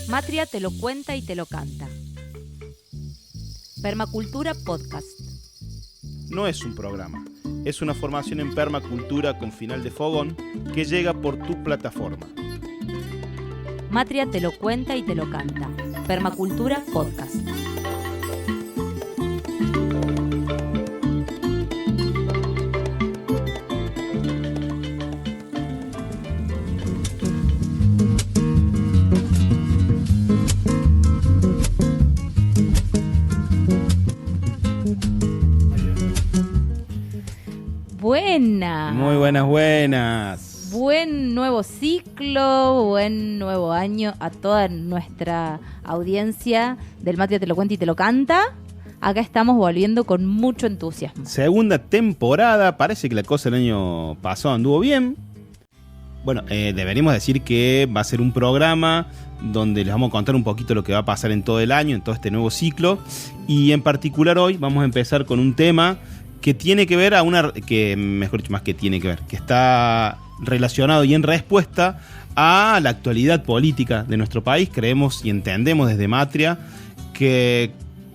Matria te lo cuenta y te lo canta. Permacultura Podcast. No es un programa, es una formación en permacultura con final de fogón que llega por tu plataforma. Matria te lo cuenta y te lo canta. Permacultura Podcast. Buena. Muy buenas. Buen nuevo ciclo, buen nuevo año a toda nuestra audiencia del Matria te lo cuenta y te lo canta. Acá estamos volviendo con mucho entusiasmo. Segunda temporada, parece que la cosa el año pasado anduvo bien. Bueno, deberíamos decir que va a ser un programa donde les vamos a contar un poquito lo que va a pasar en todo el año, en todo este nuevo ciclo. Y en particular hoy vamos a empezar con un tema que tiene que ver que está relacionado y en respuesta a la actualidad política de nuestro país. Creemos y entendemos desde Matria que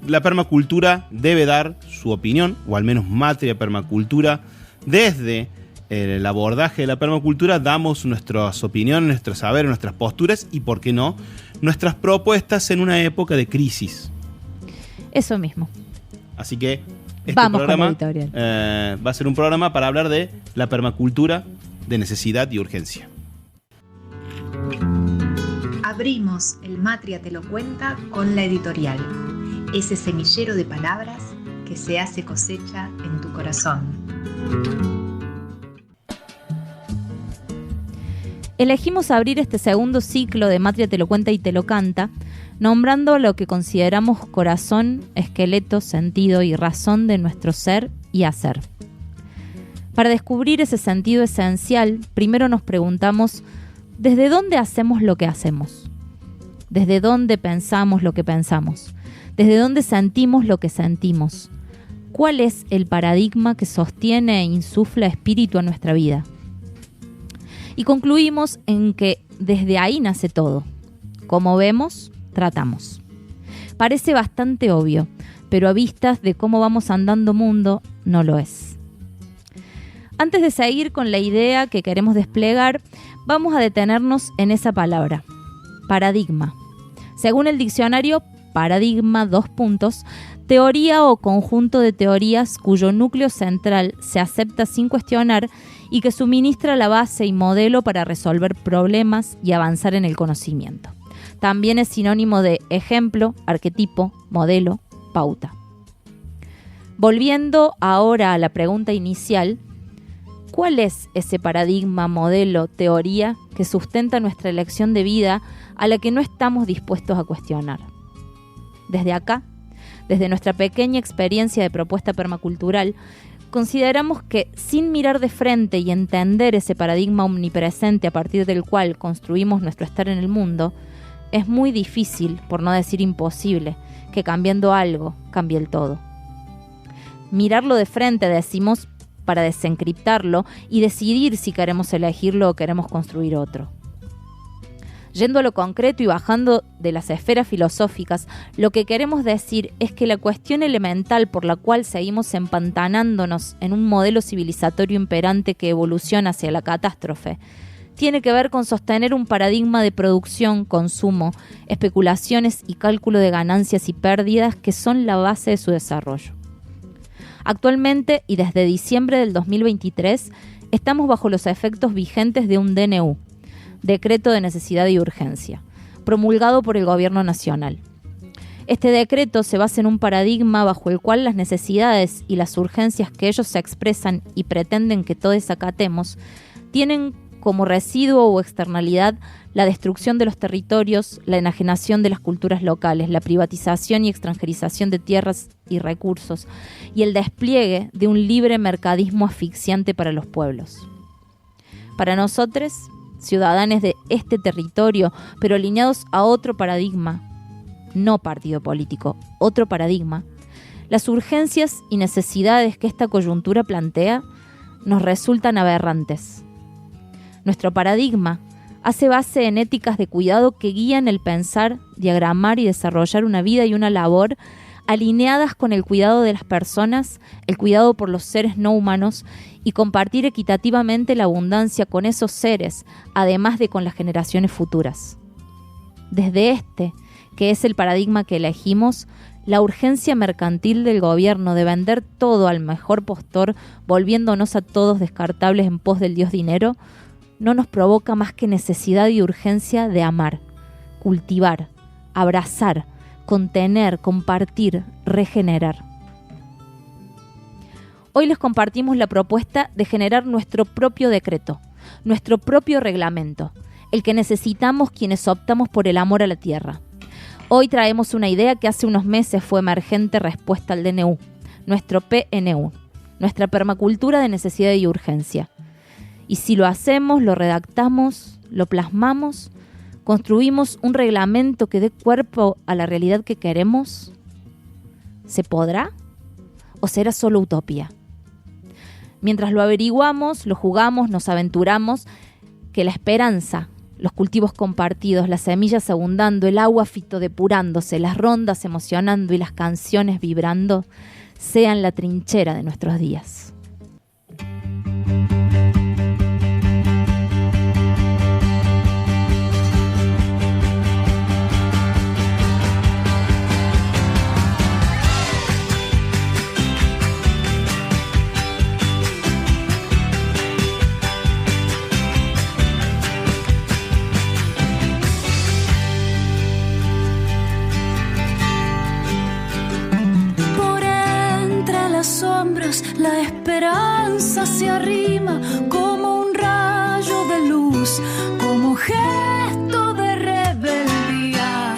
la permacultura debe dar su opinión, o al menos Matria Permacultura, desde el abordaje de la permacultura damos nuestras opiniones, nuestros saberes, nuestras posturas y, por qué no, nuestras propuestas en una época de crisis. Eso mismo. Así que este vamos programa con el editorial. Va a ser un programa para hablar de la permacultura de necesidad y urgencia. Abrimos el Matria te lo cuenta con la editorial, ese semillero de palabras que se hace cosecha en tu corazón. Elegimos abrir este segundo ciclo de Matria te lo cuenta y te lo canta, nombrando lo que consideramos corazón, esqueleto, sentido y razón de nuestro ser y hacer. Para descubrir ese sentido esencial, primero nos preguntamos, ¿desde dónde hacemos lo que hacemos? ¿Desde dónde pensamos lo que pensamos? ¿Desde dónde sentimos lo que sentimos? ¿Cuál es el paradigma que sostiene e insufla espíritu a nuestra vida? Y concluimos en que desde ahí nace todo. Como vemos, tratamos. Parece bastante obvio, pero a vistas de cómo vamos andando mundo, no lo es. Antes de seguir con la idea que queremos desplegar, vamos a detenernos en esa palabra, paradigma. Según el diccionario, paradigma, teoría o conjunto de teorías cuyo núcleo central se acepta sin cuestionar y que suministra la base y modelo para resolver problemas y avanzar en el conocimiento. También es sinónimo de ejemplo, arquetipo, modelo, pauta. Volviendo ahora a la pregunta inicial, ¿cuál es ese paradigma, modelo, teoría que sustenta nuestra elección de vida a la que no estamos dispuestos a cuestionar? Desde acá, desde nuestra pequeña experiencia de propuesta permacultural, consideramos que sin mirar de frente y entender ese paradigma omnipresente a partir del cual construimos nuestro estar en el mundo, es muy difícil, por no decir imposible, que cambiando algo cambie el todo. Mirarlo de frente, decimos, para desencriptarlo y decidir si queremos elegirlo o queremos construir otro. Yendo a lo concreto y bajando de las esferas filosóficas, lo que queremos decir es que la cuestión elemental por la cual seguimos empantanándonos en un modelo civilizatorio imperante que evoluciona hacia la catástrofe tiene que ver con sostener un paradigma de producción, consumo, especulaciones y cálculo de ganancias y pérdidas que son la base de su desarrollo. Actualmente y desde diciembre del 2023 estamos bajo los efectos vigentes de un DNU, Decreto de Necesidad y Urgencia, promulgado por el Gobierno Nacional. Este decreto se basa en un paradigma bajo el cual las necesidades y las urgencias que ellos se expresan y pretenden que todos acatemos tienen como residuo o externalidad la destrucción de los territorios, la enajenación de las culturas locales, la privatización y extranjerización de tierras y recursos y el despliegue de un libre mercadismo asfixiante para los pueblos. Para nosotros, ciudadanos de este territorio, pero alineados a otro paradigma, no partido político, otro paradigma, las urgencias y necesidades que esta coyuntura plantea nos resultan aberrantes. Nuestro paradigma, Hace base en éticas de cuidado que guían el pensar, diagramar y desarrollar una vida y una labor alineadas con el cuidado de las personas, el cuidado por los seres no humanos y compartir equitativamente la abundancia con esos seres, además de con las generaciones futuras. Desde este, que es el paradigma que elegimos, la urgencia mercantil del gobierno de vender todo al mejor postor, volviéndonos a todos descartables en pos del dios dinero, no nos provoca más que necesidad y urgencia de amar, cultivar, abrazar, contener, compartir, regenerar. Hoy les compartimos la propuesta de generar nuestro propio decreto, nuestro propio reglamento, el que necesitamos quienes optamos por el amor a la tierra. Hoy traemos una idea que hace unos meses fue emergente respuesta al DNU, nuestro PNU, nuestra permacultura de necesidad y urgencia. Y si lo hacemos, lo redactamos, lo plasmamos, construimos un reglamento que dé cuerpo a la realidad que queremos, ¿se podrá? ¿O será solo utopía? Mientras lo averiguamos, lo jugamos, nos aventuramos, que la esperanza, los cultivos compartidos, las semillas abundando, el agua fitodepurándose, las rondas emocionando y las canciones vibrando, sean la trinchera de nuestros días. La esperanza se arrima como un rayo de luz, como gesto de rebeldía.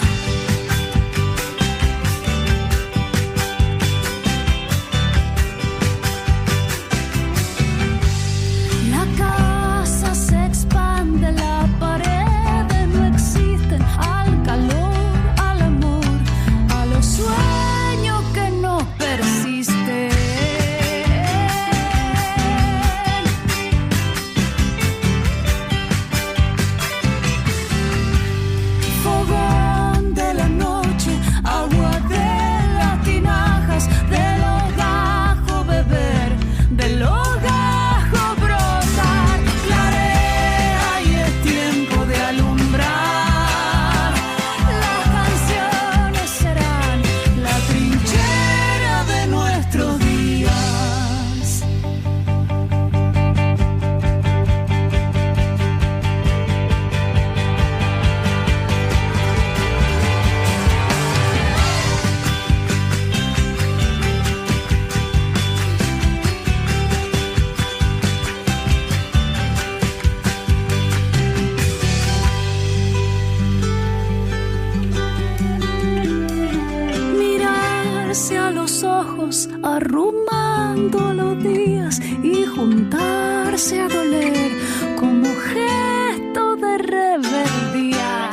La casa se expande, las paredes no existen, al calor, al amor, a los sueños que nos persisten. Arrumando los días y juntarse a doler como gesto de rebeldía.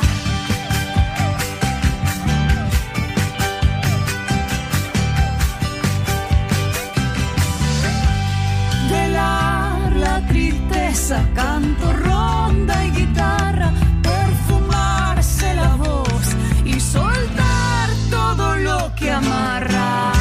Velar la tristeza, canto, ronda y guitarra, perfumarse la voz y soltar todo lo que amarra.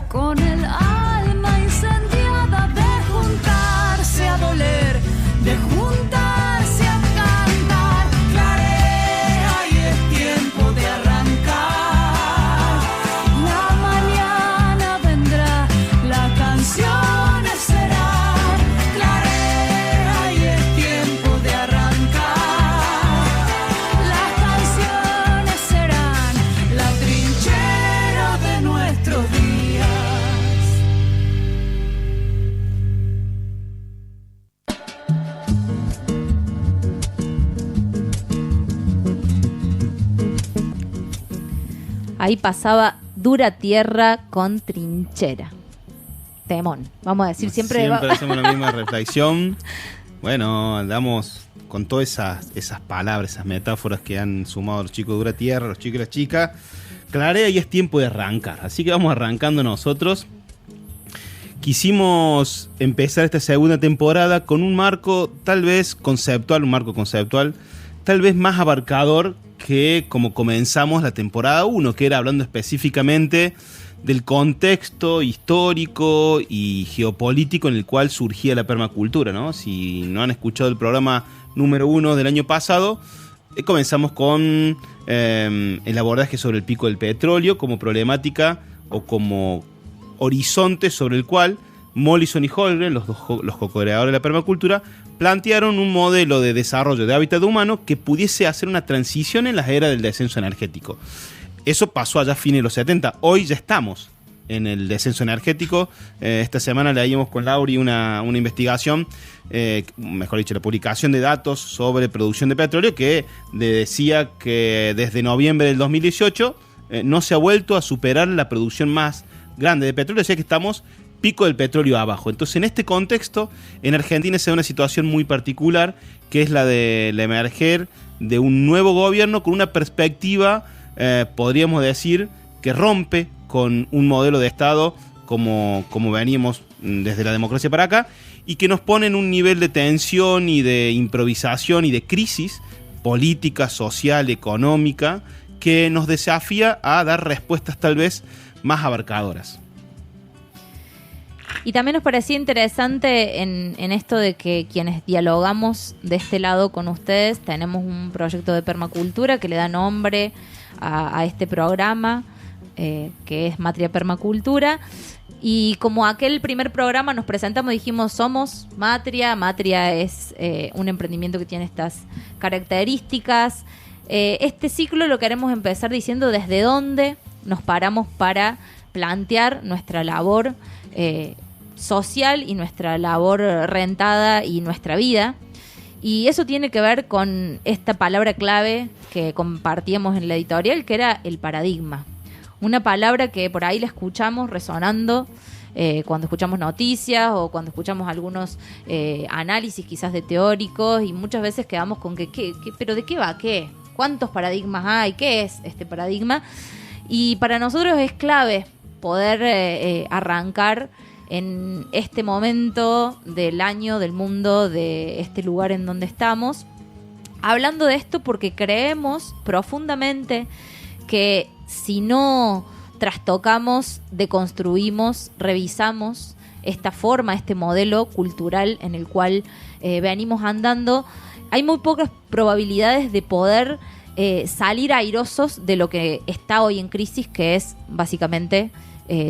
Con el alma incendiada de juntarse a doler, de juntarse a cantar. Clarea y es tiempo de arrancar. La mañana vendrá, la canción será. Clarea y es tiempo de arrancar. Las canciones serán la trinchera de nuestros días. Ahí pasaba Dura Tierra con Trinchera. Temón. Vamos a decir siempre... Siempre hacemos la misma reflexión. Bueno, andamos con todas esas palabras, esas metáforas que han sumado los chicos de Dura Tierra, los chicos y las chicas, clarea y es tiempo de arrancar. Así que vamos arrancando nosotros. Quisimos empezar esta segunda temporada con un marco tal vez conceptual, tal vez más abarcador que como comenzamos la temporada 1, que era hablando específicamente del contexto histórico y geopolítico en el cual surgía la permacultura, ¿no? Si no han escuchado el programa número 1 del año pasado, comenzamos con el abordaje sobre el pico del petróleo como problemática o como horizonte sobre el cual Mollison y Holmgren, los co-creadores de la permacultura, plantearon un modelo de desarrollo de hábitat humano que pudiese hacer una transición en las eras del descenso energético. Eso pasó allá a fines de los 70. Hoy ya estamos en el descenso energético. Esta semana leímos con Lauri una investigación, mejor dicho, la publicación de datos sobre producción de petróleo que decía que desde noviembre del 2018 no se ha vuelto a superar la producción más grande de petróleo, decía que estamos pico del petróleo abajo. Entonces, en este contexto, en Argentina se da una situación muy particular, que es la de emerger de un nuevo gobierno con una perspectiva, podríamos decir, que rompe con un modelo de Estado como veníamos desde la democracia para acá, y que nos pone en un nivel de tensión y de improvisación y de crisis política, social, económica, que nos desafía a dar respuestas tal vez más abarcadoras. Y también nos parecía interesante en esto de que quienes dialogamos de este lado con ustedes, tenemos un proyecto de permacultura que le da nombre a este programa, que es Matria Permacultura. Y como aquel primer programa nos presentamos, dijimos, somos Matria. Matria es un emprendimiento que tiene estas características. Este ciclo lo queremos empezar diciendo desde dónde nos paramos para plantear nuestra labor social y nuestra labor rentada y nuestra vida. Y eso tiene que ver con esta palabra clave que compartíamos en la editorial, que era el paradigma. Una palabra que por ahí la escuchamos resonando cuando escuchamos noticias o cuando escuchamos algunos análisis quizás de teóricos, y muchas veces quedamos con que ¿pero de qué va? ¿Qué? ¿Cuántos paradigmas hay? ¿Qué es este paradigma? Y para nosotros es clave poder arrancar en este momento del año, del mundo, de este lugar en donde estamos, hablando de esto porque creemos profundamente que si no trastocamos, deconstruimos, revisamos esta forma, este modelo cultural en el cual venimos andando, hay muy pocas probabilidades de poder salir airosos de lo que está hoy en crisis, que es básicamente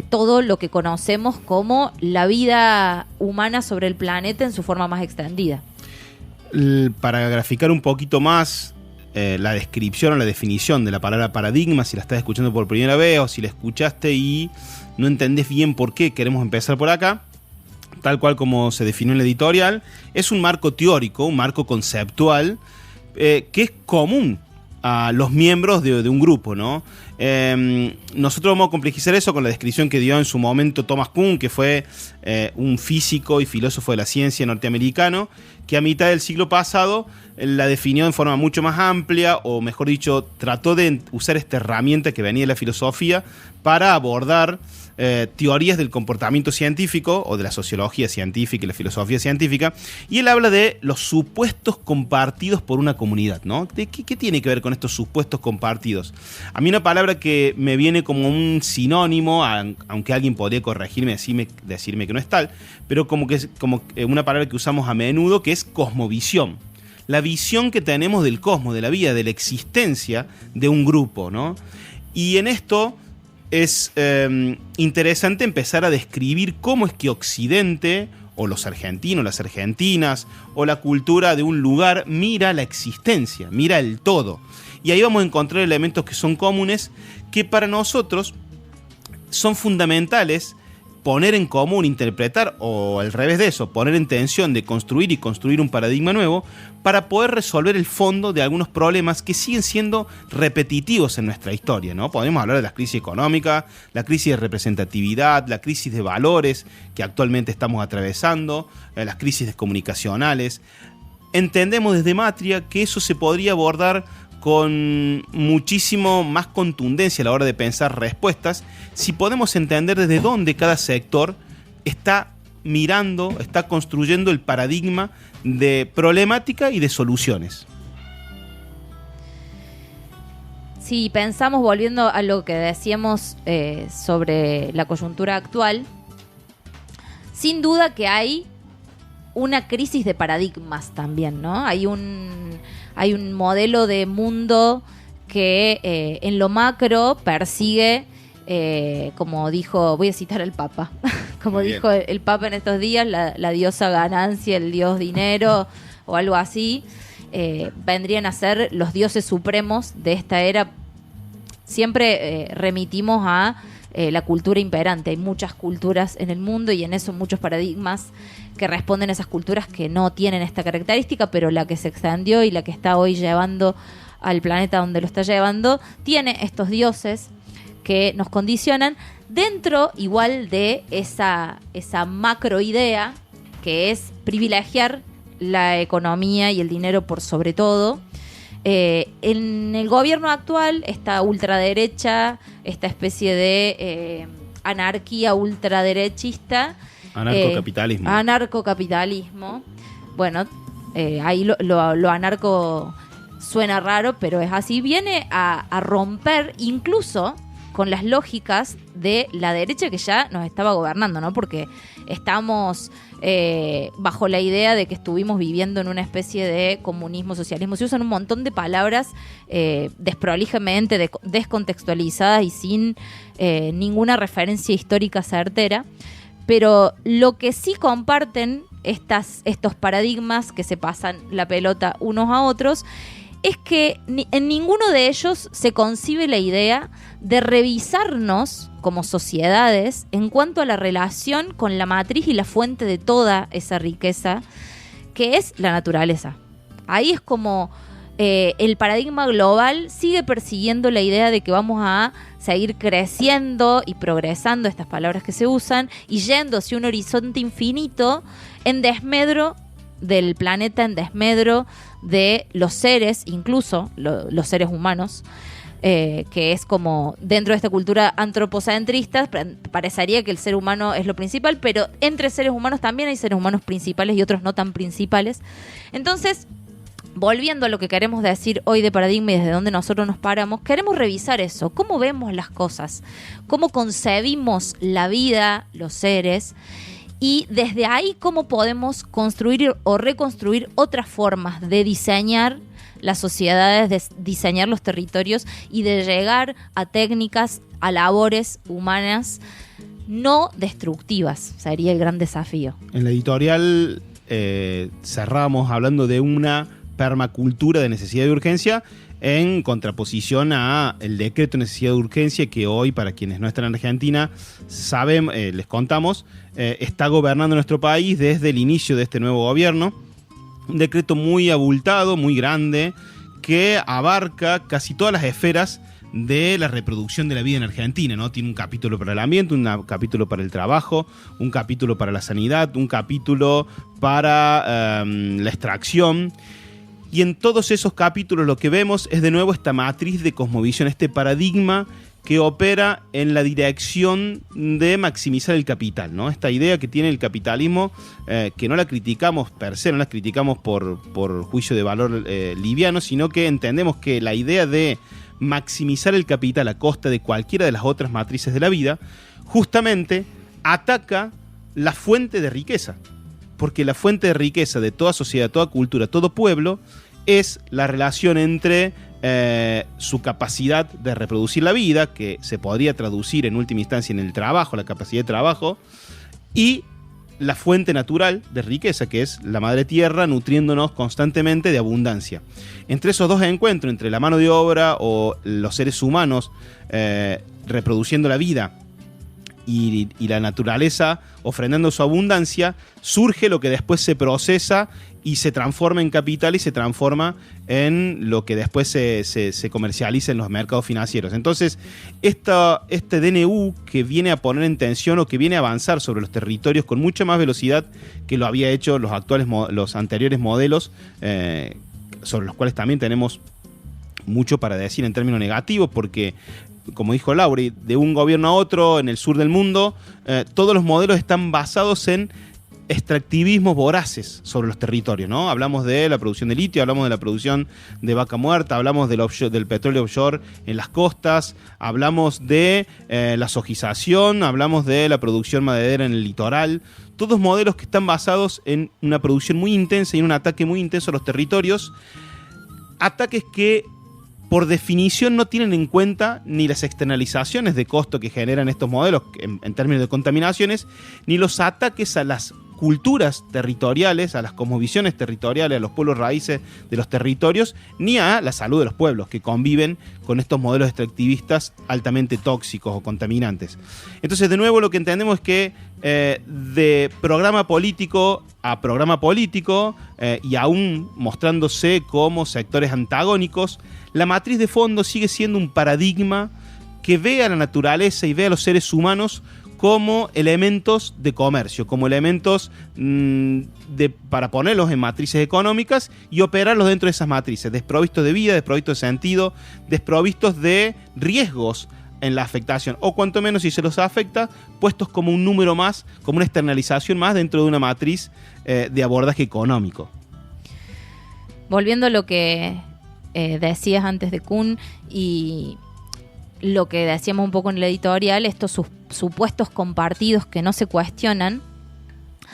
todo lo que conocemos como la vida humana sobre el planeta en su forma más extendida. Para graficar un poquito más la descripción o la definición de la palabra paradigma, si la estás escuchando por primera vez o si la escuchaste y no entendés bien por qué, queremos empezar por acá. Tal cual como se definió en la editorial, es un marco teórico, un marco conceptual que es común a los miembros de un grupo, ¿no? Nosotros vamos a complejizar eso con la descripción que dio en su momento Thomas Kuhn, que fue un físico y filósofo de la ciencia norteamericano, que a mitad del siglo pasado la definió en forma mucho más amplia, o mejor dicho, trató de usar esta herramienta que venía de la filosofía para abordar teorías del comportamiento científico o de la sociología científica y la filosofía científica, y él habla de los supuestos compartidos por una comunidad, ¿no? ¿Qué tiene que ver con estos supuestos compartidos? A mí una palabra que me viene como un sinónimo, aunque alguien podría corregirme, decirme que no es tal, pero como una palabra que usamos a menudo, que es cosmovisión. La visión que tenemos del cosmos, de la vida, de la existencia de un grupo, ¿no? Y en esto es interesante empezar a describir cómo es que Occidente, o los argentinos, las argentinas, o la cultura de un lugar mira la existencia, mira el todo. Y ahí vamos a encontrar elementos que son comunes, que para nosotros son fundamentales poner en común, interpretar, o al revés de eso, poner en tensión de construir un paradigma nuevo para poder resolver el fondo de algunos problemas que siguen siendo repetitivos en nuestra historia, ¿no? Podemos hablar de la crisis económica, la crisis de representatividad, la crisis de valores que actualmente estamos atravesando, las crisis comunicacionales. Entendemos desde Matria que eso se podría abordar con muchísimo más contundencia a la hora de pensar respuestas, si podemos entender desde dónde cada sector está mirando, está construyendo el paradigma de problemática y de soluciones. Si pensamos, volviendo a lo que decíamos sobre la coyuntura actual, sin duda que hay una crisis de paradigmas también, ¿no? Hay un modelo de mundo que en lo macro persigue, como dijo, voy a citar al Papa, como dijo el Papa en estos días, la diosa ganancia, el dios dinero o algo así, vendrían a ser los dioses supremos de esta era. Siempre remitimos a la cultura imperante. Hay muchas culturas en el mundo y en eso muchos paradigmas que responden a esas culturas que no tienen esta característica, pero la que se extendió y la que está hoy llevando al planeta donde lo está llevando, tiene estos dioses que nos condicionan dentro igual de esa macro idea que es privilegiar la economía y el dinero por sobre todo. En el gobierno actual, esta ultraderecha, esta especie de anarquía ultraderechista, anarcocapitalismo. Bueno, ahí lo anarco suena raro, pero es así. Viene a romper incluso con las lógicas de la derecha que ya nos estaba gobernando, ¿no? Porque estamos bajo la idea de que estuvimos viviendo en una especie de comunismo, socialismo. Se usan un montón de palabras desprolijamente, descontextualizadas y sin ninguna referencia histórica certera. Pero lo que sí comparten estos paradigmas que se pasan la pelota unos a otros es que en ninguno de ellos se concibe la idea de revisarnos como sociedades en cuanto a la relación con la matriz y la fuente de toda esa riqueza, que es la naturaleza. Ahí es como el paradigma global sigue persiguiendo la idea de que vamos a seguir creciendo y progresando, estas palabras que se usan, y yendo hacia un horizonte infinito en desmedro del planeta, en desmedro de los seres, incluso los seres humanos, que es como dentro de esta cultura antropocentrista parecería que el ser humano es lo principal, pero entre seres humanos también hay seres humanos principales y otros no tan principales. Entonces, volviendo a lo que queremos decir hoy de paradigma y desde donde nosotros nos paramos, queremos revisar eso, cómo vemos las cosas, cómo concebimos la vida, los seres, y desde ahí cómo podemos construir o reconstruir otras formas de diseñar las sociedades, de diseñar los territorios y de llegar a técnicas, a labores humanas no destructivas. Sería el gran desafío. En la editorial cerramos hablando de una permacultura de necesidad y urgencia en contraposición a el decreto de necesidad de urgencia que hoy, para quienes no están en Argentina, saben, les contamos, está gobernando nuestro país desde el inicio de este nuevo gobierno. Un decreto muy abultado, muy grande, que abarca casi todas las esferas de la reproducción de la vida en Argentina, ¿no? Tiene un capítulo para el ambiente, un capítulo para el trabajo, un capítulo para la sanidad, un capítulo para la extracción. Y en todos esos capítulos lo que vemos es de nuevo esta matriz de cosmovisión, este paradigma que opera en la dirección de maximizar el capital, ¿no? Esta idea que tiene el capitalismo, que no la criticamos per se, no la criticamos por juicio de valor liviano, sino que entendemos que la idea de maximizar el capital a costa de cualquiera de las otras matrices de la vida, justamente ataca la fuente de riqueza. Porque la fuente de riqueza de toda sociedad, toda cultura, todo pueblo, es la relación entre su capacidad de reproducir la vida, que se podría traducir en última instancia en el trabajo, la capacidad de trabajo, y la fuente natural de riqueza, que es la madre tierra, nutriéndonos constantemente de abundancia. Entre esos dos encuentros, entre la mano de obra o los seres humanos reproduciendo la vida, y la naturaleza ofrendando su abundancia, surge lo que después se procesa y se transforma en capital y se transforma en lo que después se comercializa en los mercados financieros. Entonces, este DNU que viene a poner en tensión o que viene a avanzar sobre los territorios con mucha más velocidad que lo había hecho los anteriores modelos, sobre los cuales también tenemos mucho para decir en términos negativos, porque, como dijo Lauri, de un gobierno a otro en el sur del mundo, todos los modelos están basados en extractivismos voraces sobre los territorios, ¿no? Hablamos de la producción de litio, hablamos de la producción de vaca muerta, hablamos del petróleo offshore en las costas, hablamos de la sojización, hablamos de la producción maderera en el litoral. Todos modelos que están basados en una producción muy intensa y en un ataque muy intenso a los territorios. Ataques que, por definición, no tienen en cuenta ni las externalizaciones de costo que generan estos modelos en términos de contaminaciones, ni los ataques a las culturas territoriales, a las cosmovisiones territoriales, a los pueblos raíces de los territorios, ni a la salud de los pueblos que conviven con estos modelos extractivistas altamente tóxicos o contaminantes. Entonces, de nuevo, lo que entendemos es que de programa político a programa político, y aún mostrándose como sectores antagónicos, la matriz de fondo sigue siendo un paradigma que ve a la naturaleza y ve a los seres humanos como elementos de comercio, como elementos para ponerlos en matrices económicas y operarlos dentro de esas matrices, desprovistos de vida, desprovistos de sentido, desprovistos de riesgos en la afectación, o cuanto menos, si se los afecta, puestos como un número más, como una externalización más dentro de una matriz de abordaje económico. Volviendo a lo que decías antes de Kuhn y lo que decíamos un poco en el editorial, estos supuestos compartidos que no se cuestionan,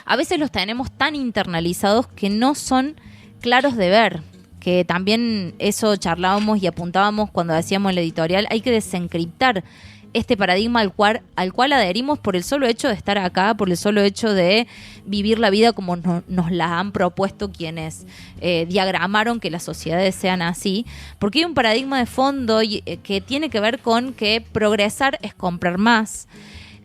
a veces los tenemos tan internalizados que no son claros de ver, que también eso charlábamos y apuntábamos cuando decíamos en el editorial, hay que desencriptar este paradigma al cual adherimos por el solo hecho de estar acá, por el solo hecho de vivir la vida como nos la han propuesto quienes diagramaron que las sociedades sean así, porque hay un paradigma de fondo que tiene que ver con que progresar es comprar más,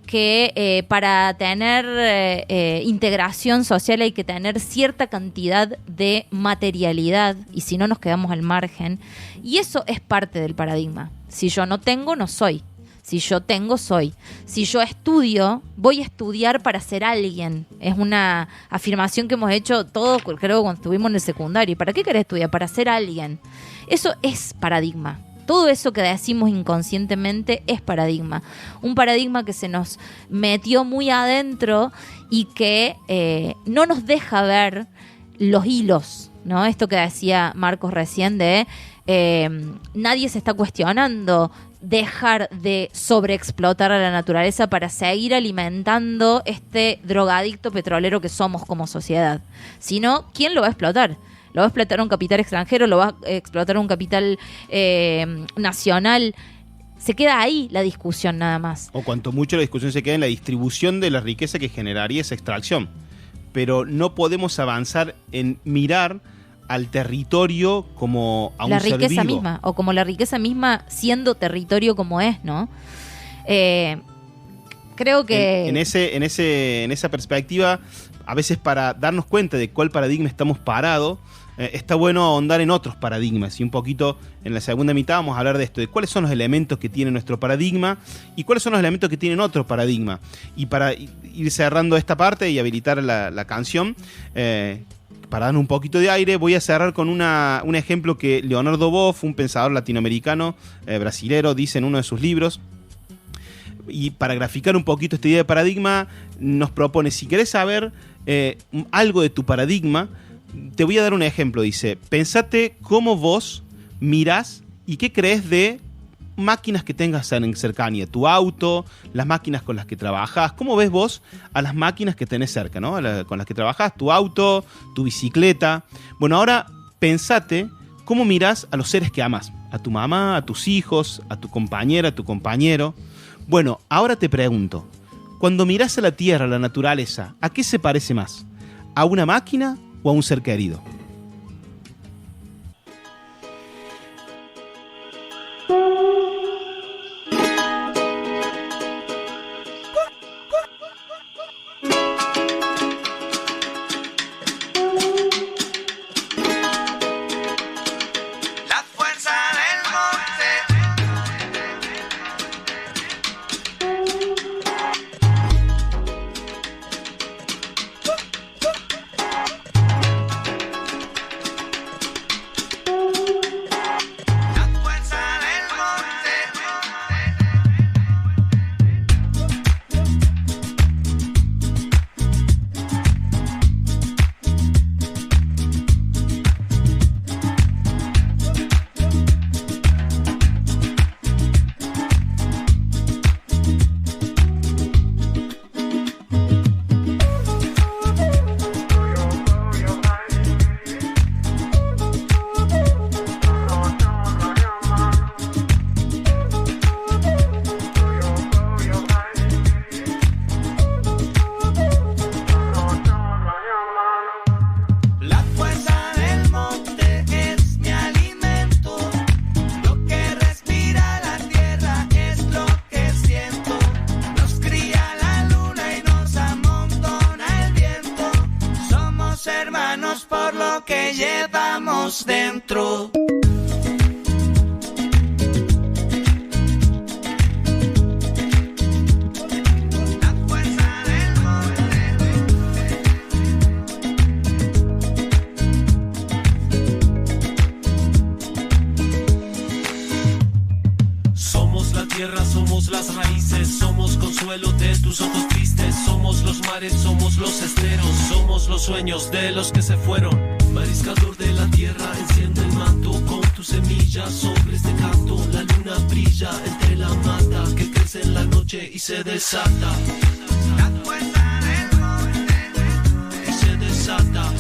que para tener integración social hay que tener cierta cantidad de materialidad, y si no nos quedamos al margen, y eso es parte del paradigma. Si yo no tengo, no soy. Si yo tengo, soy. Si yo estudio, voy a estudiar para ser alguien. Es una afirmación que hemos hecho todos, creo, cuando estuvimos en el secundario. ¿Para qué querés estudiar? Para ser alguien. Eso es paradigma. Todo eso que decimos inconscientemente es paradigma. Un paradigma que se nos metió muy adentro y que no nos deja ver los hilos, ¿no? Esto que decía Marcos recién de nadie se está cuestionando dejar de sobreexplotar a la naturaleza para seguir alimentando este drogadicto petrolero que somos como sociedad. Sino, ¿quién lo va a explotar? ¿Lo va a explotar un capital extranjero? ¿Lo va a explotar un capital nacional? Se queda ahí la discusión nada más. O cuanto mucho la discusión se queda en la distribución de la riqueza que generaría esa extracción. Pero no podemos avanzar en mirar al territorio como a un ser vivo. La riqueza misma, o como la riqueza misma siendo territorio como es, ¿no? Creo que... En esa perspectiva, a veces para darnos cuenta de cuál paradigma estamos parados, está bueno ahondar en otros paradigmas. Y un poquito en la segunda mitad vamos a hablar de esto, de cuáles son los elementos que tiene nuestro paradigma y cuáles son los elementos que tienen otro paradigma. Y para ir cerrando esta parte y habilitar la canción, para dar un poquito de aire, voy a cerrar con un ejemplo que Leonardo Boff, un pensador latinoamericano, brasilero, dice en uno de sus libros. Y para graficar un poquito esta idea de paradigma, nos propone, si querés saber algo de tu paradigma, te voy a dar un ejemplo. Dice, pensate cómo vos mirás y qué crees de máquinas que tengas en cercanía, tu auto, las máquinas con las que trabajás. ¿Cómo ves vos a las máquinas que tenés cerca, ¿no? Con las que trabajás, tu auto, tu bicicleta. Bueno, ahora pensate cómo mirás a los seres que amás, a tu mamá, a tus hijos, a tu compañera, a tu compañero. Bueno, ahora te pregunto, cuando mirás a la tierra, a la naturaleza, ¿a qué se parece más? ¿A una máquina o a un ser querido? llevamos dentro. Somos las raíces, somos consuelo de tus ojos tristes, somos los mares, somos los esteros, somos los sueños de los que se fueron. Mariscador de la tierra, enciende el manto con tus semillas sobre este canto. La luna brilla entre la mata que crece en la noche y se desata. La fuerza del monte y se desata.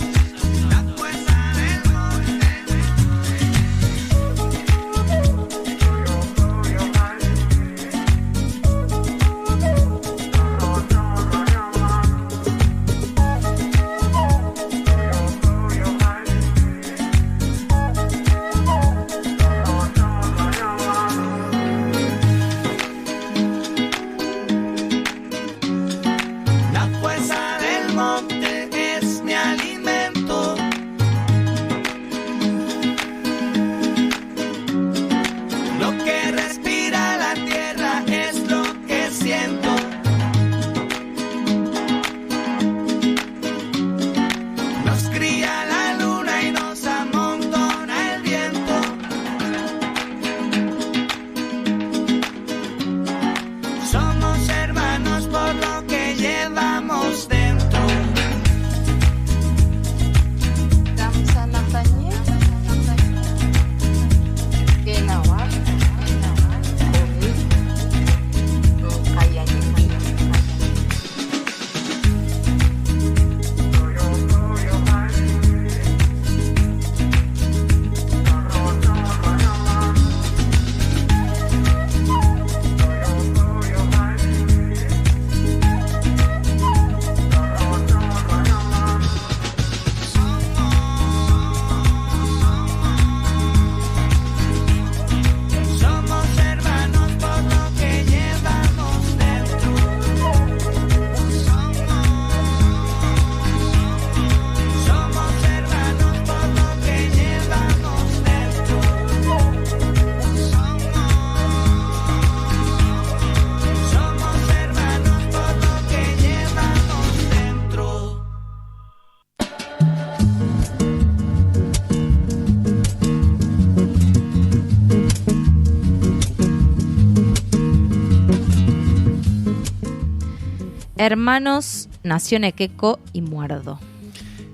Hermanos, nació Nequeco y Muerdo.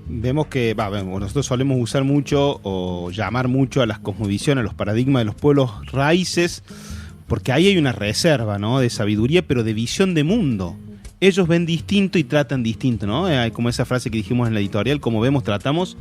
Vemos que nosotros solemos usar mucho o llamar mucho a las cosmovisiones, a los paradigmas de los pueblos raíces, porque ahí hay una reserva, ¿no?, de sabiduría, pero de visión de mundo. Ellos ven distinto y tratan distinto, ¿no? Como esa frase que dijimos en la editorial, como vemos, tratamos.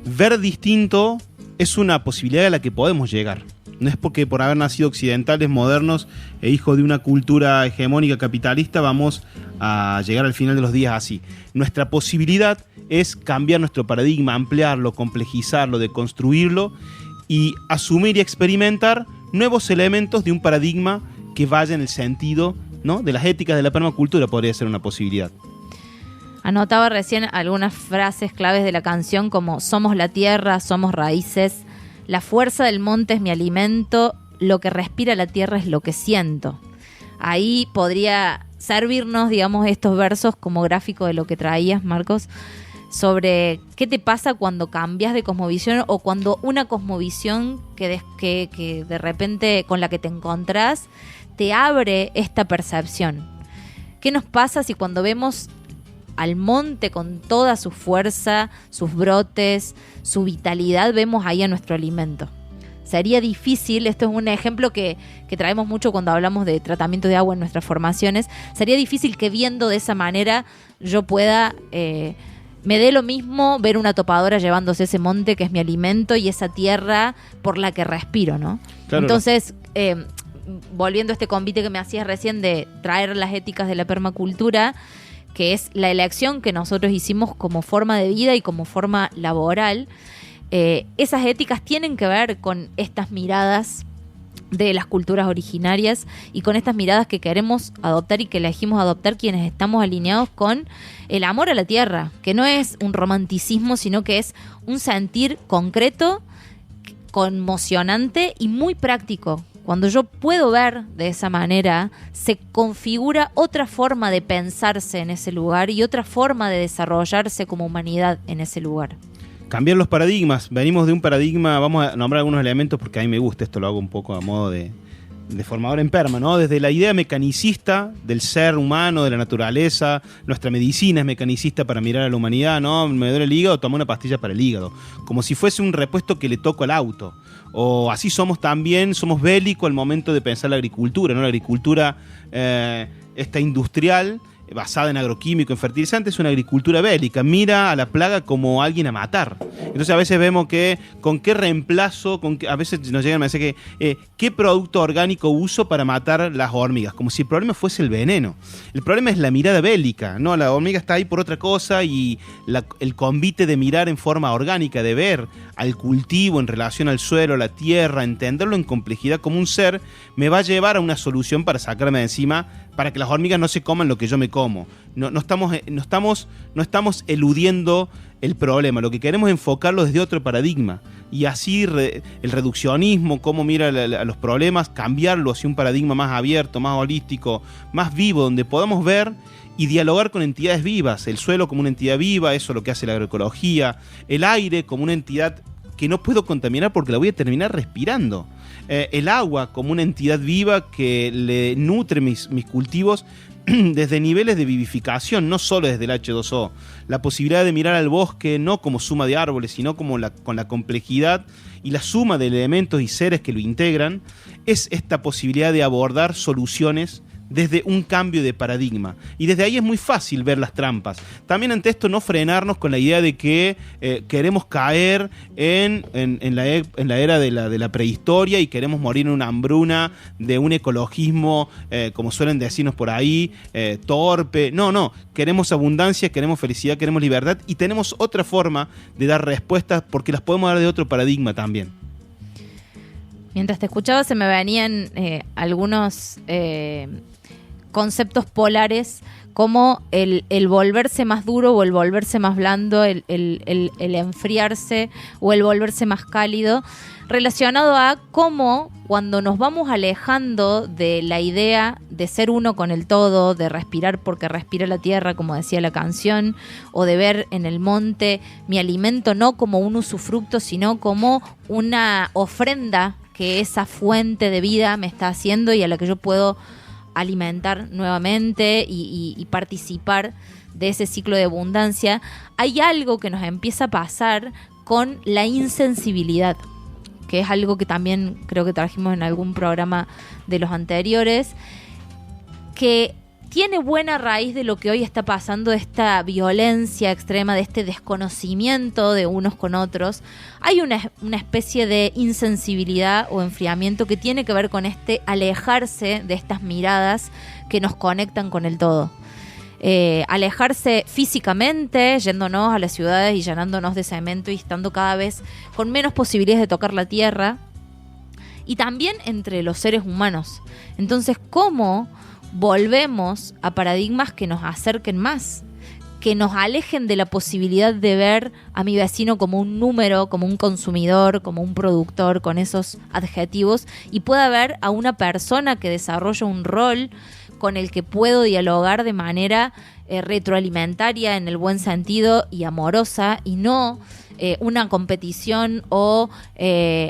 Ver distinto es una posibilidad a la que podemos llegar. No es porque por haber nacido occidentales, modernos e hijos de una cultura hegemónica capitalista vamos a llegar al final de los días así. Nuestra posibilidad es cambiar nuestro paradigma, ampliarlo, complejizarlo, deconstruirlo y asumir y experimentar nuevos elementos de un paradigma que vaya en el sentido, ¿no?, de las éticas de la permacultura. Podría ser una posibilidad. Anotaba recién algunas frases claves de la canción como somos la tierra, somos raíces, la fuerza del monte es mi alimento, lo que respira la tierra es lo que siento. Ahí podría servirnos, digamos, estos versos como gráfico de lo que traías, Marcos, sobre qué te pasa cuando cambias de cosmovisión o cuando una cosmovisión que de repente con la que te encontrás te abre esta percepción. ¿Qué nos pasa si cuando vemos al monte con toda su fuerza, sus brotes, su vitalidad, vemos ahí a nuestro alimento? Sería difícil, esto es un ejemplo que traemos mucho cuando hablamos de tratamiento de agua en nuestras formaciones, sería difícil que viendo de esa manera yo pueda, me dé lo mismo ver una topadora llevándose ese monte que es mi alimento y esa tierra por la que respiro, ¿no? Claro. Entonces, volviendo a este convite que me hacías recién de traer las éticas de la permacultura, que es la elección que nosotros hicimos como forma de vida y como forma laboral, esas éticas tienen que ver con estas miradas de las culturas originarias y con estas miradas que queremos adoptar y que elegimos adoptar quienes estamos alineados con el amor a la tierra, que no es un romanticismo, sino que es un sentir concreto, conmocionante y muy práctico. Cuando yo puedo ver de esa manera, se configura otra forma de pensarse en ese lugar y otra forma de desarrollarse como humanidad en ese lugar. Cambiar los paradigmas. Venimos de un paradigma, vamos a nombrar algunos elementos porque a mí me gusta, esto lo hago un poco a modo de formador en perma, ¿no? Desde la idea mecanicista del ser humano, de la naturaleza, nuestra medicina es mecanicista para mirar a la humanidad, ¿no? Me duele el hígado, toma una pastilla para el hígado, como si fuese un repuesto que le toco al auto. O así somos también, somos bélicos al momento de pensar la agricultura, ¿no? La agricultura esta industrial, basada en agroquímico, en fertilizantes, es una agricultura bélica, mira a la plaga como alguien a matar. Entonces a veces vemos que con qué reemplazo, a veces nos llegan a decir que qué producto orgánico uso para matar las hormigas, como si el problema fuese el veneno. El problema es la mirada bélica, ¿no? La hormiga está ahí por otra cosa y el convite de mirar en forma orgánica, de ver al cultivo en relación al suelo, a la tierra, entenderlo en complejidad como un ser, me va a llevar a una solución para sacarme de encima, para que las hormigas no se coman lo que yo me como. No estamos eludiendo el problema, lo que queremos es enfocarlo desde otro paradigma. Y así el reduccionismo, cómo mira a los problemas, cambiarlo hacia un paradigma más abierto, más holístico, más vivo, donde podamos ver y dialogar con entidades vivas. El suelo como una entidad viva, eso es lo que hace la agroecología. El aire como una entidad que no puedo contaminar porque la voy a terminar respirando. El agua como una entidad viva que le nutre mis cultivos desde niveles de vivificación, no solo desde el H2O. La posibilidad de mirar al bosque no como suma de árboles, sino como con la complejidad y la suma de elementos y seres que lo integran, es esta posibilidad de abordar soluciones desde un cambio de paradigma. Y desde ahí es muy fácil ver las trampas. También ante esto no frenarnos con la idea de que queremos caer en la era de la prehistoria y queremos morir en una hambruna de un ecologismo, como suelen decirnos por ahí, torpe. No, queremos abundancia, queremos felicidad, queremos libertad y tenemos otra forma de dar respuestas porque las podemos dar de otro paradigma también. Mientras te escuchaba se me venían algunos conceptos polares como el volverse más duro o el volverse más blando, el enfriarse o el volverse más cálido, relacionado a cómo cuando nos vamos alejando de la idea de ser uno con el todo, de respirar porque respira la tierra, como decía la canción, o de ver en el monte mi alimento no como un usufructo, sino como una ofrenda que esa fuente de vida me está haciendo y a la que yo puedo alimentar nuevamente y participar de ese ciclo de abundancia, hay algo que nos empieza a pasar con la insensibilidad, que es algo que también creo que trajimos en algún programa de los anteriores, que tiene buena raíz de lo que hoy está pasando, de esta violencia extrema, de este desconocimiento de unos con otros. Hay una especie de insensibilidad o enfriamiento que tiene que ver con este alejarse de estas miradas que nos conectan con el todo. Alejarse físicamente, yéndonos a las ciudades y llenándonos de cemento y estando cada vez con menos posibilidades de tocar la tierra. Y también entre los seres humanos. Entonces, ¿cómo volvemos a paradigmas que nos acerquen más, que nos alejen de la posibilidad de ver a mi vecino como un número, como un consumidor, como un productor, con esos adjetivos, y pueda ver a una persona que desarrolla un rol con el que puedo dialogar de manera retroalimentaria en el buen sentido y amorosa, y no una competición o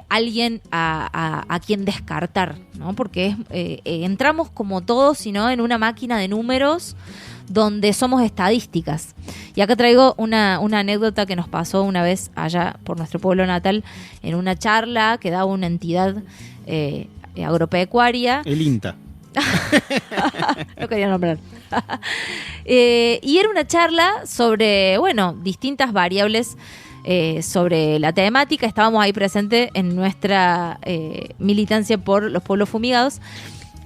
alguien a quien descartar, ¿no? Porque entramos como todos, sino en una máquina de números donde somos estadísticas. Y acá traigo una anécdota que nos pasó una vez allá por nuestro pueblo natal en una charla que daba una entidad agropecuaria. El INTA. No quería nombrar. Y era una charla sobre, distintas variables sobre la temática. Estábamos ahí presentes en nuestra militancia por los pueblos fumigados.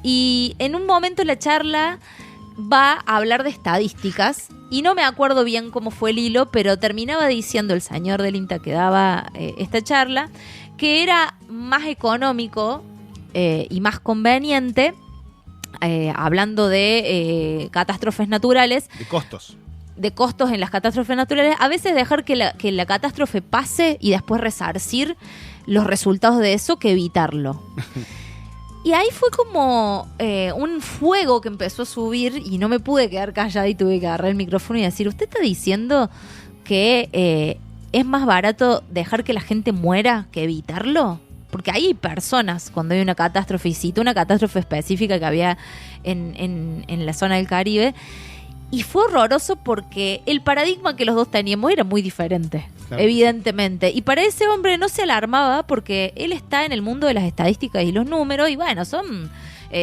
Y en un momento la charla va a hablar de estadísticas. Y no me acuerdo bien cómo fue el hilo, pero terminaba diciendo el señor del INTA que daba esta charla que era más económico y más conveniente, hablando de catástrofes naturales, de costos en las catástrofes naturales, a veces dejar que la catástrofe pase y después resarcir los resultados de eso que evitarlo. Y ahí fue como un fuego que empezó a subir y no me pude quedar callada y tuve que agarrar el micrófono y decir, ¿usted está diciendo que es más barato dejar que la gente muera que evitarlo? Porque hay personas, cuando hay una catástrofe, y cito una catástrofe específica que había en la zona del Caribe, y fue horroroso porque el paradigma que los dos teníamos era muy diferente, claro, evidentemente. Y para ese hombre no se alarmaba porque él está en el mundo de las estadísticas y los números, y bueno, son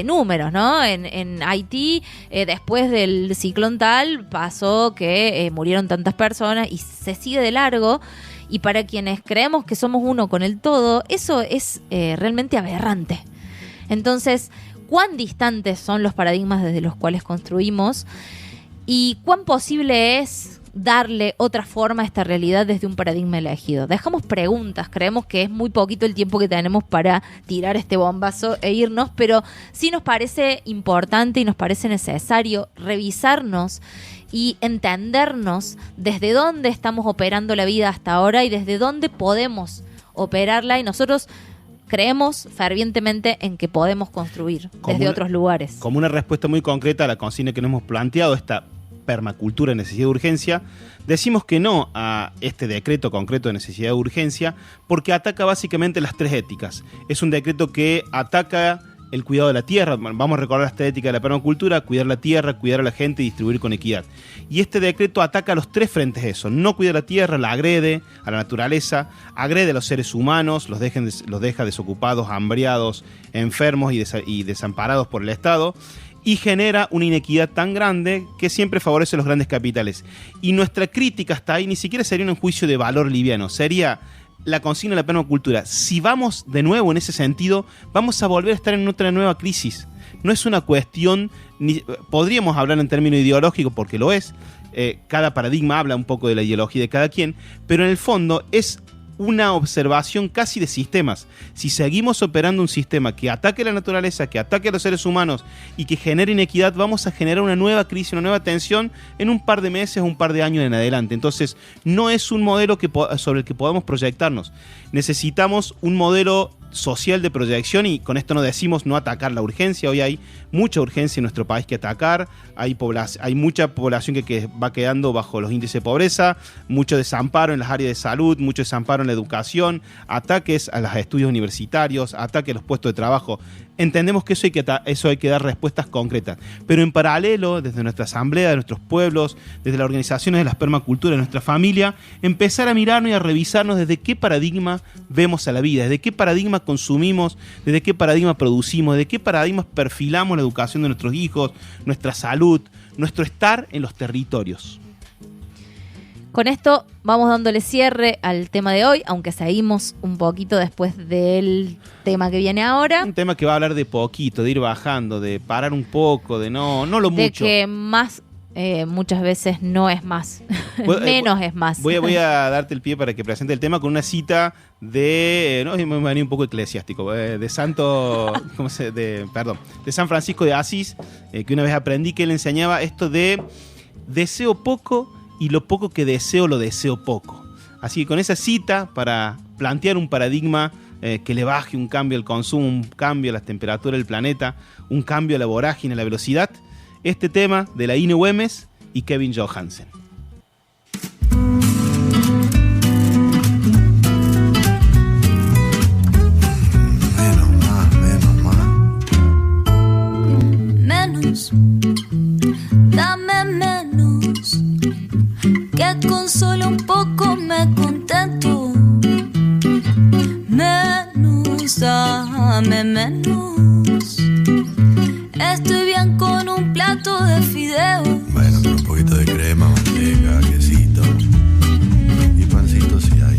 números, ¿no? En Haití, después del ciclón tal, pasó que murieron tantas personas y se sigue de largo. Y para quienes creemos que somos uno con el todo, eso es realmente aberrante. Entonces, ¿cuán distantes son los paradigmas desde los cuales construimos? ¿Y cuán posible es darle otra forma a esta realidad desde un paradigma elegido? Dejamos preguntas, creemos que es muy poquito el tiempo que tenemos para tirar este bombazo e irnos, pero sí nos parece importante y nos parece necesario revisarnos y entendernos desde dónde estamos operando la vida hasta ahora y desde dónde podemos operarla, y nosotros creemos fervientemente en que podemos construir desde otros lugares. Como una respuesta muy concreta a la consigna que nos hemos planteado, esta permacultura de necesidad de urgencia, decimos que no a este decreto concreto de necesidad de urgencia porque ataca básicamente las tres éticas. Es un decreto que ataca el cuidado de la tierra. Vamos a recordar esta ética de la permacultura: cuidar la tierra, cuidar a la gente y distribuir con equidad. Y este decreto ataca a los tres frentes eso. No cuida la tierra, la agrede a la naturaleza, agrede a los seres humanos, los deja desocupados, hambriados, enfermos y desamparados por el Estado, y genera una inequidad tan grande que siempre favorece a los grandes capitales. Y nuestra crítica hasta ahí ni siquiera sería un juicio de valor liviano, sería la consigna de la permacultura. Si vamos de nuevo en ese sentido, vamos a volver a estar en otra nueva crisis. No es una cuestión, podríamos hablar en términos ideológicos porque lo es, cada paradigma habla un poco de la ideología de cada quien, pero en el fondo es una observación casi de sistemas. Si seguimos operando un sistema que ataque a la naturaleza, que ataque a los seres humanos y que genere inequidad, vamos a generar una nueva crisis, una nueva tensión en un par de meses o un par de años en adelante. Entonces, no es un modelo sobre el que podamos proyectarnos. Necesitamos un modelo social de proyección, y con esto no decimos no atacar la urgencia. Hoy hay mucha urgencia en nuestro país que atacar, hay mucha población que va quedando bajo los índices de pobreza, mucho desamparo en las áreas de salud, mucho desamparo en la educación, ataques a los estudios universitarios, ataques a los puestos de trabajo. Entendemos que eso hay que dar respuestas concretas, pero en paralelo, desde nuestra asamblea, de nuestros pueblos, desde las organizaciones de las permaculturas, de nuestra familia, empezar a mirarnos y a revisarnos desde qué paradigma vemos a la vida, desde qué paradigma consumimos, desde qué paradigma producimos, desde qué paradigmas perfilamos la educación de nuestros hijos, nuestra salud, nuestro estar en los territorios. Con esto vamos dándole cierre al tema de hoy, aunque seguimos un poquito después del tema que viene ahora. Un tema que va a hablar de poquito, de ir bajando, de parar un poco, de no lo mucho. De que más muchas veces no es más, menos es más. Voy a darte el pie para que presente el tema con una cita de, no, me venía un poco eclesiástico, de San Francisco de Asís, que una vez aprendí que él enseñaba esto de deseo poco y lo poco que deseo lo deseo poco. Así que con esa cita, para plantear un paradigma que le baje un cambio al consumo, un cambio a la temperatura del planeta, un cambio a la vorágine, a la velocidad, este tema de la Ine Güemes y Kevin Johansen. Menos, dame menos, que con solo un poco me contento. Menos, dame menos, estoy bien con un plato de fideos. Bueno, con un poquito de crema, manteca, quesito y pancito si hay.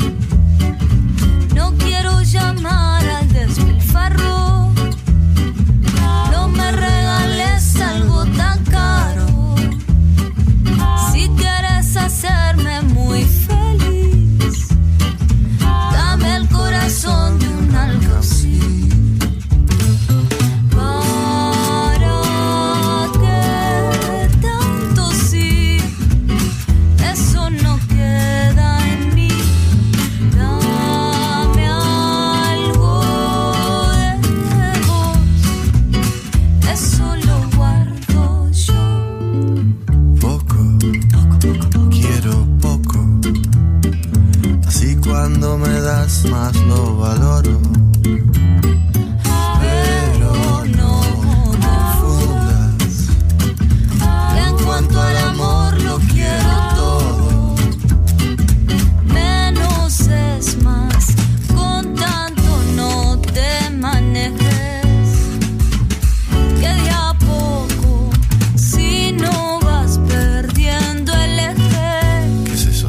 No quiero llamar al despilfarro, no me regales algo tan caro. Si quieres hacerme muy feliz, dame el corazón de un alcaucil. más lo valoro. Pero no confundas, en cuanto al amor lo quiero todo. Menos es más, con tanto no te manejes, que de a poco, si no vas perdiendo el eje. ¿Qué es eso?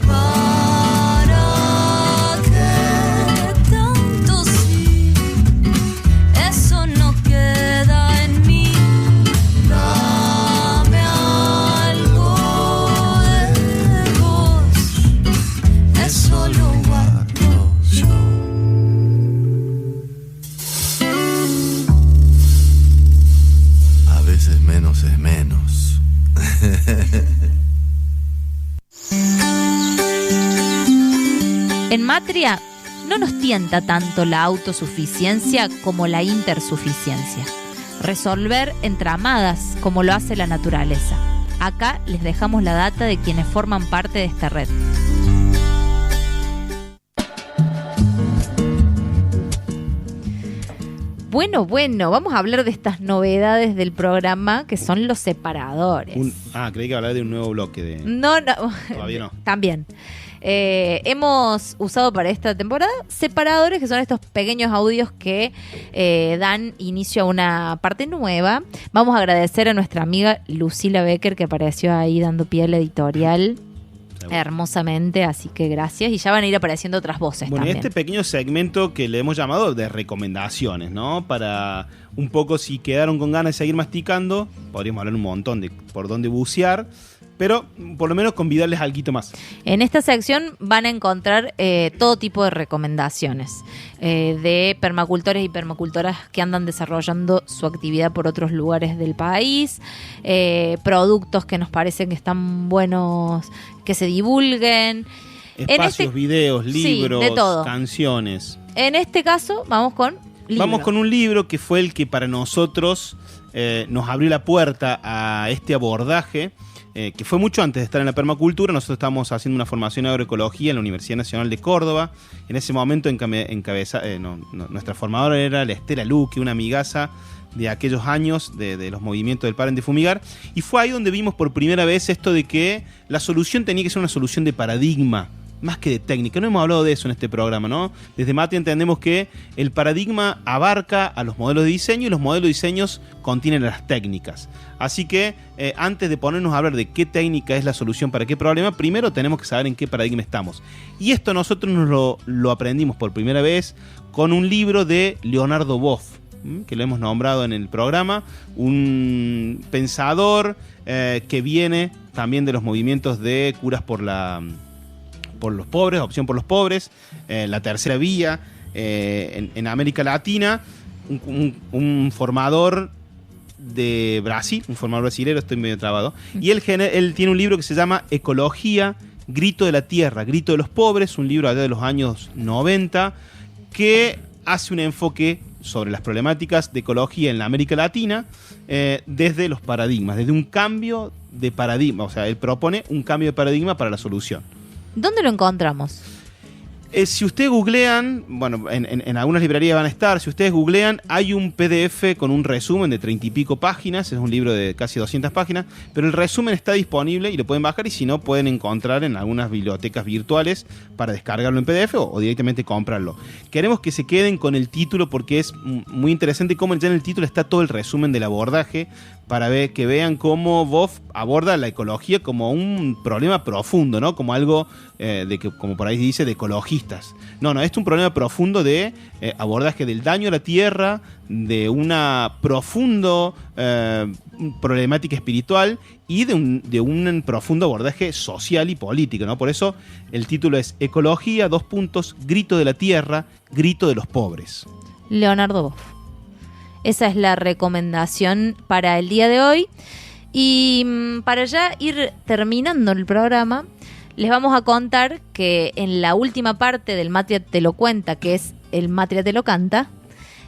¿Para qué tanto sí? Eso no queda en mí. Dame algo de vos, eso lo guardo yo. A veces menos es menos. En Matria no nos tienta tanto la autosuficiencia como la intersuficiencia. Resolver entramadas como lo hace la naturaleza. Acá les dejamos la data de quienes forman parte de esta red. Bueno, vamos a hablar de estas novedades del programa que son los separadores. Creí que hablaba de un nuevo bloque. No. Todavía no. También. Hemos usado para esta temporada separadores, que son estos pequeños audios que dan inicio a una parte nueva. Vamos a agradecer a nuestra amiga Lucila Becker, que apareció ahí dando pie a la editorial hermosamente, así que gracias. Y ya van a ir apareciendo otras voces también. Este pequeño segmento que le hemos llamado de recomendaciones, ¿no? Para un poco, si quedaron con ganas de seguir masticando, podríamos hablar un montón de por dónde bucear, pero por lo menos convidarles algo más. En esta sección van a encontrar todo tipo de recomendaciones de permacultores y permacultoras que andan desarrollando su actividad por otros lugares del país, productos que nos parecen que están buenos que se divulguen. Espacios, videos, libros, de todo. Canciones. En este caso vamos con libro. Vamos con un libro que fue el que para nosotros nos abrió la puerta a este abordaje, que fue mucho antes de estar en la permacultura. Nosotros estábamos haciendo una formación en agroecología en la Universidad Nacional de Córdoba. En ese momento nuestra formadora era la Estela Luque, una amigaza de aquellos años de los movimientos del Paren de Fumigar, y fue ahí donde vimos por primera vez esto de que la solución tenía que ser una solución de paradigma, más que de técnica. No hemos hablado de eso en este programa, ¿no? Desde Matria entendemos que el paradigma abarca a los modelos de diseño y los modelos de diseños contienen las técnicas. Así que antes de ponernos a hablar de qué técnica es la solución para qué problema, primero tenemos que saber en qué paradigma estamos. Y esto nosotros lo aprendimos por primera vez con un libro de Leonardo Boff, que lo hemos nombrado en el programa, un pensador que viene también de los movimientos de curas por los pobres, opción por los pobres, la tercera vía en América Latina, un formador de Brasil, un formador brasilero, estoy medio trabado, y él tiene un libro que se llama Ecología, Grito de la Tierra, Grito de los Pobres, un libro allá de los años 90, que hace un enfoque sobre las problemáticas de ecología en la América Latina desde los paradigmas, desde un cambio de paradigma. O sea, él propone un cambio de paradigma para la solución. ¿Dónde lo encontramos? Si ustedes googlean, bueno, en algunas librerías van a estar, si ustedes googlean, hay un PDF con un resumen de 30 y pico páginas, es un libro de casi 200 páginas, pero el resumen está disponible y lo pueden bajar, y si no, pueden encontrar en algunas bibliotecas virtuales para descargarlo en PDF o directamente comprarlo. Queremos que se queden con el título porque es muy interesante cómo ya en el título está todo el resumen del abordaje, para que vean cómo Boff aborda la ecología como un problema profundo, ¿no? Como algo como por ahí dice, de ecologistas. No, esto es un problema profundo de abordaje del daño a la tierra, de una profundo problemática espiritual y de un profundo abordaje social y político, ¿no? Por eso el título es Ecología, Grito de la Tierra, Grito de los Pobres. Leonardo Boff. Esa es la recomendación para el día de hoy. Y para ya ir terminando el programa, les vamos a contar que en la última parte del Matria te lo cuenta, que es el Matria te lo canta,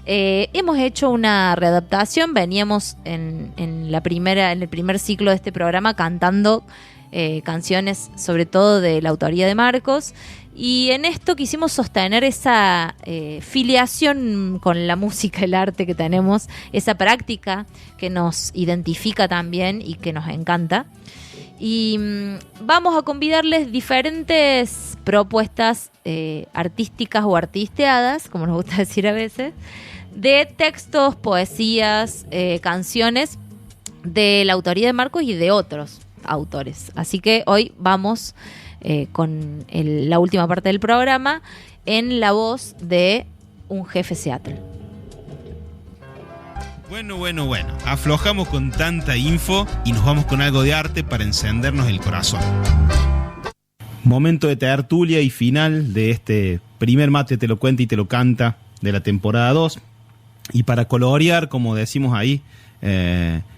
hemos hecho una readaptación. Veníamos en el primer ciclo de este programa cantando canciones sobre todo de la autoría de Marcos, y en esto quisimos sostener esa filiación con la música, el arte que tenemos, esa práctica que nos identifica también y que nos encanta. Y vamos a convidarles diferentes propuestas artísticas o artisteadas, como nos gusta decir a veces, de textos, poesías, canciones de la autoría de Marcos y de otros autores. Así que hoy vamos con la última parte del programa en la voz de un jefe Seattle. Bueno. Aflojamos con tanta info y nos vamos con algo de arte para encendernos el corazón. Momento de tertulia y final de este primer Mate te lo cuenta y te lo canta de la temporada 2. Y para colorear, como decimos ahí,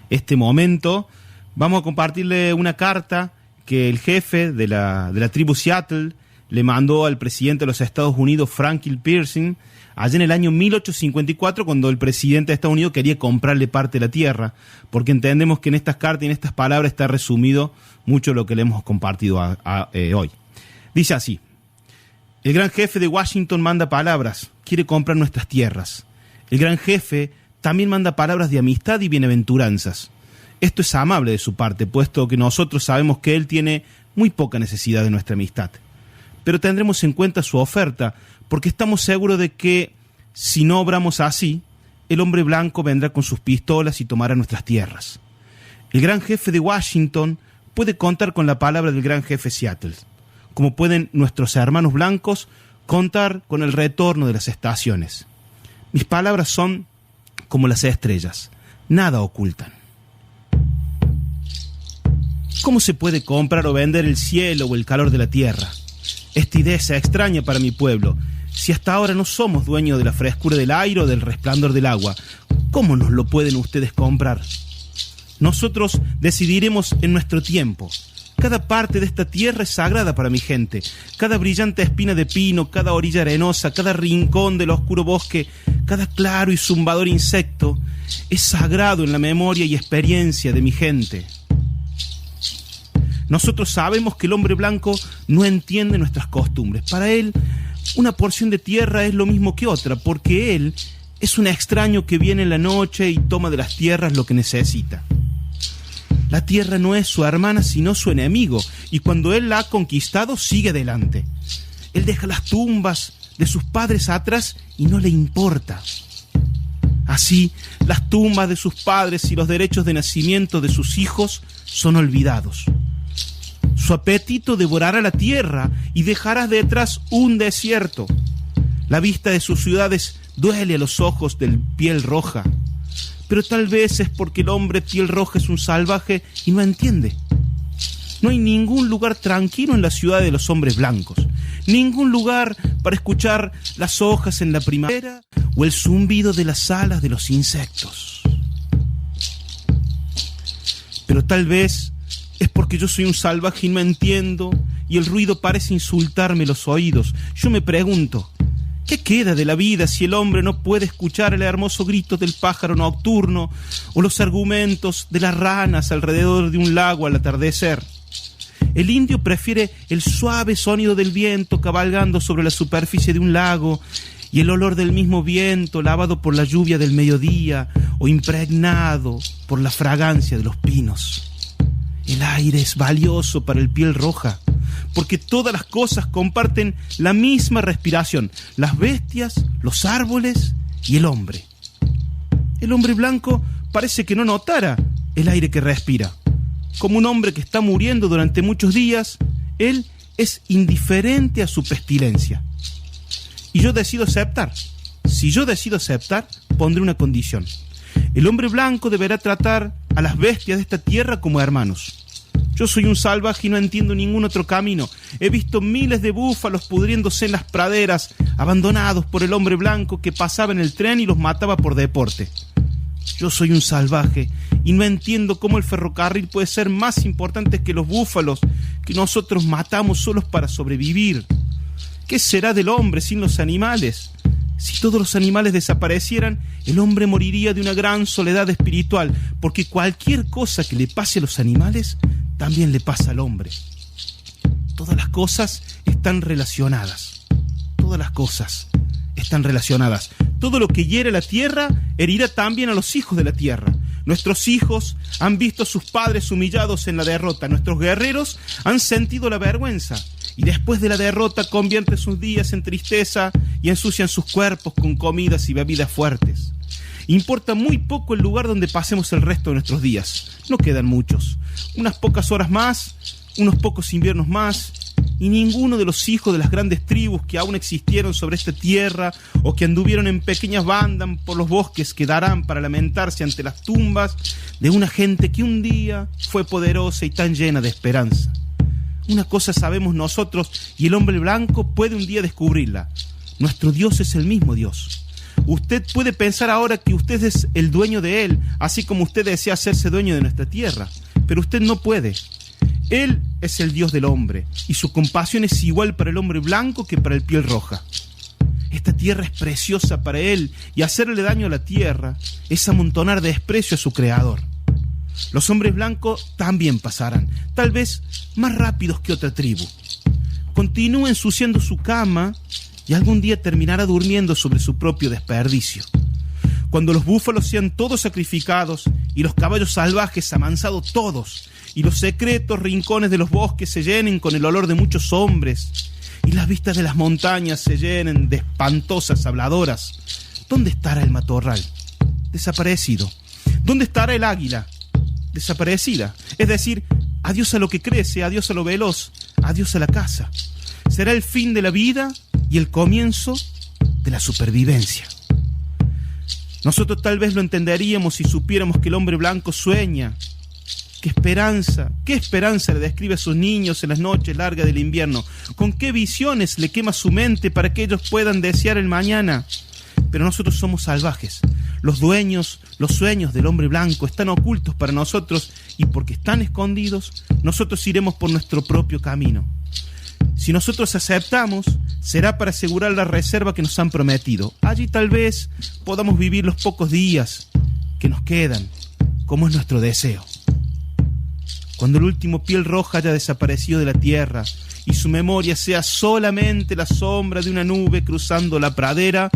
este momento, vamos a compartirle una carta que el jefe de la tribu Seattle le mandó al presidente de los Estados Unidos, Franklin Pierce, allá en el año 1854, cuando el presidente de Estados Unidos quería comprarle parte de la tierra, porque entendemos que en estas cartas y en estas palabras está resumido mucho lo que le hemos compartido hoy. Dice así: el gran jefe de Washington manda palabras, quiere comprar nuestras tierras. El gran jefe también manda palabras de amistad y bienaventuranzas. Esto es amable de su parte, puesto que nosotros sabemos que él tiene muy poca necesidad de nuestra amistad. Pero tendremos en cuenta su oferta, porque estamos seguros de que, si no obramos así, el hombre blanco vendrá con sus pistolas y tomará nuestras tierras. El gran jefe de Washington puede contar con la palabra del gran jefe Seattle, como pueden nuestros hermanos blancos contar con el retorno de las estaciones. Mis palabras son como las estrellas, nada ocultan. ¿Cómo se puede comprar o vender el cielo o el calor de la tierra? Esta idea es extraña para mi pueblo. Si hasta ahora no somos dueños de la frescura del aire o del resplandor del agua, ¿cómo nos lo pueden ustedes comprar? Nosotros decidiremos en nuestro tiempo. Cada parte de esta tierra es sagrada para mi gente. Cada brillante espina de pino, cada orilla arenosa, cada rincón del oscuro bosque, cada claro y zumbador insecto es sagrado en la memoria y experiencia de mi gente. Nosotros sabemos que el hombre blanco no entiende nuestras costumbres. Para él, una porción de tierra es lo mismo que otra, porque él es un extraño que viene en la noche y toma de las tierras lo que necesita. La tierra no es su hermana, sino su enemigo, y cuando él la ha conquistado, sigue adelante. Él deja las tumbas de sus padres atrás y no le importa. Así, las tumbas de sus padres y los derechos de nacimiento de sus hijos son olvidados. Su apetito devorará la tierra y dejará detrás un desierto. La vista de sus ciudades duele a los ojos del piel roja. Pero tal vez es porque el hombre piel roja es un salvaje y no entiende. No hay ningún lugar tranquilo en la ciudad de los hombres blancos. Ningún lugar para escuchar las hojas en la primavera o el zumbido de las alas de los insectos. Pero tal vez es porque yo soy un salvaje y no entiendo, y el ruido parece insultarme los oídos. Yo me pregunto, ¿qué queda de la vida si el hombre no puede escuchar el hermoso grito del pájaro nocturno o los argumentos de las ranas alrededor de un lago al atardecer? El indio prefiere el suave sonido del viento cabalgando sobre la superficie de un lago y el olor del mismo viento lavado por la lluvia del mediodía o impregnado por la fragancia de los pinos. El aire es valioso para el piel roja, porque todas las cosas comparten la misma respiración, las bestias, los árboles y el hombre. El hombre blanco parece que no notara el aire que respira. Como un hombre que está muriendo durante muchos días, él es indiferente a su pestilencia. Y yo decido aceptar. Si yo decido aceptar, pondré una condición. El hombre blanco deberá tratar a las bestias de esta tierra como hermanos. Yo soy un salvaje y no entiendo ningún otro camino. He visto miles de búfalos pudriéndose en las praderas, abandonados por el hombre blanco que pasaba en el tren y los mataba por deporte. Yo soy un salvaje y no entiendo cómo el ferrocarril puede ser más importante que los búfalos que nosotros matamos solos para sobrevivir. ¿Qué será del hombre sin los animales? Si todos los animales desaparecieran, el hombre moriría de una gran soledad espiritual, porque cualquier cosa que le pase a los animales también le pasa al hombre. Todas las cosas están relacionadas. Todas las cosas están relacionadas. Todo lo que hiere la tierra herirá también a los hijos de la tierra. Nuestros hijos han visto a sus padres humillados en la derrota. Nuestros guerreros han sentido la vergüenza. Y después de la derrota convierten sus días en tristeza y ensucian sus cuerpos con comidas y bebidas fuertes. Importa muy poco el lugar donde pasemos el resto de nuestros días. No quedan muchos. Unas pocas horas más, unos pocos inviernos más, y ninguno de los hijos de las grandes tribus que aún existieron sobre esta tierra o que anduvieron en pequeñas bandas por los bosques quedarán para lamentarse ante las tumbas de una gente que un día fue poderosa y tan llena de esperanza. Una cosa sabemos nosotros y el hombre blanco puede un día descubrirla. Nuestro Dios es el mismo Dios. Usted puede pensar ahora que usted es el dueño de Él, así como usted desea hacerse dueño de nuestra tierra, pero usted no puede. Él es el Dios del hombre y su compasión es igual para el hombre blanco que para el piel roja. Esta tierra es preciosa para Él y hacerle daño a la tierra es amontonar desprecio a su Creador. Los hombres blancos también pasarán, tal vez más rápidos que otra tribu. Continúa ensuciando su cama y algún día terminará durmiendo sobre su propio desperdicio. Cuando los búfalos sean todos sacrificados y los caballos salvajes amansados todos y los secretos rincones de los bosques se llenen con el olor de muchos hombres y las vistas de las montañas se llenen de espantosas habladoras, ¿dónde estará el matorral? Desaparecido. ¿Dónde estará el águila? Desaparecida. Es decir, adiós a lo que crece, adiós a lo veloz, adiós a la caza. Será el fin de la vida y el comienzo de la supervivencia. Nosotros tal vez lo entenderíamos si supiéramos que el hombre blanco sueña. ¿Qué esperanza le describe a sus niños en las noches largas del invierno? ¿Con qué visiones le quema su mente para que ellos puedan desear el mañana? Pero nosotros somos salvajes. Los sueños del hombre blanco están ocultos para nosotros y porque están escondidos, nosotros iremos por nuestro propio camino. Si nosotros aceptamos, será para asegurar la reserva que nos han prometido. Allí tal vez podamos vivir los pocos días que nos quedan, como es nuestro deseo. Cuando el último piel roja haya desaparecido de la tierra y su memoria sea solamente la sombra de una nube cruzando la pradera,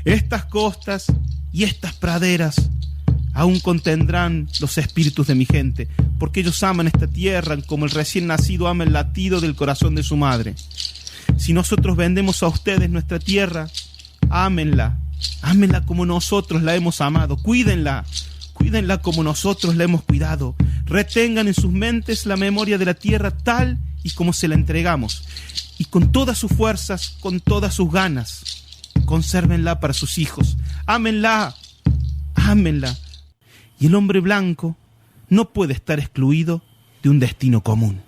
estas costas y estas praderas aún contendrán los espíritus de mi gente, porque ellos aman esta tierra como el recién nacido ama el latido del corazón de su madre. Si nosotros vendemos a ustedes nuestra tierra, ámenla como nosotros la hemos amado, cuídenla como nosotros la hemos cuidado, retengan en sus mentes la memoria de la tierra tal y como se la entregamos, y con todas sus fuerzas, con todas sus ganas, consérvenla para sus hijos, ámenla, y el hombre blanco no puede estar excluido de un destino común.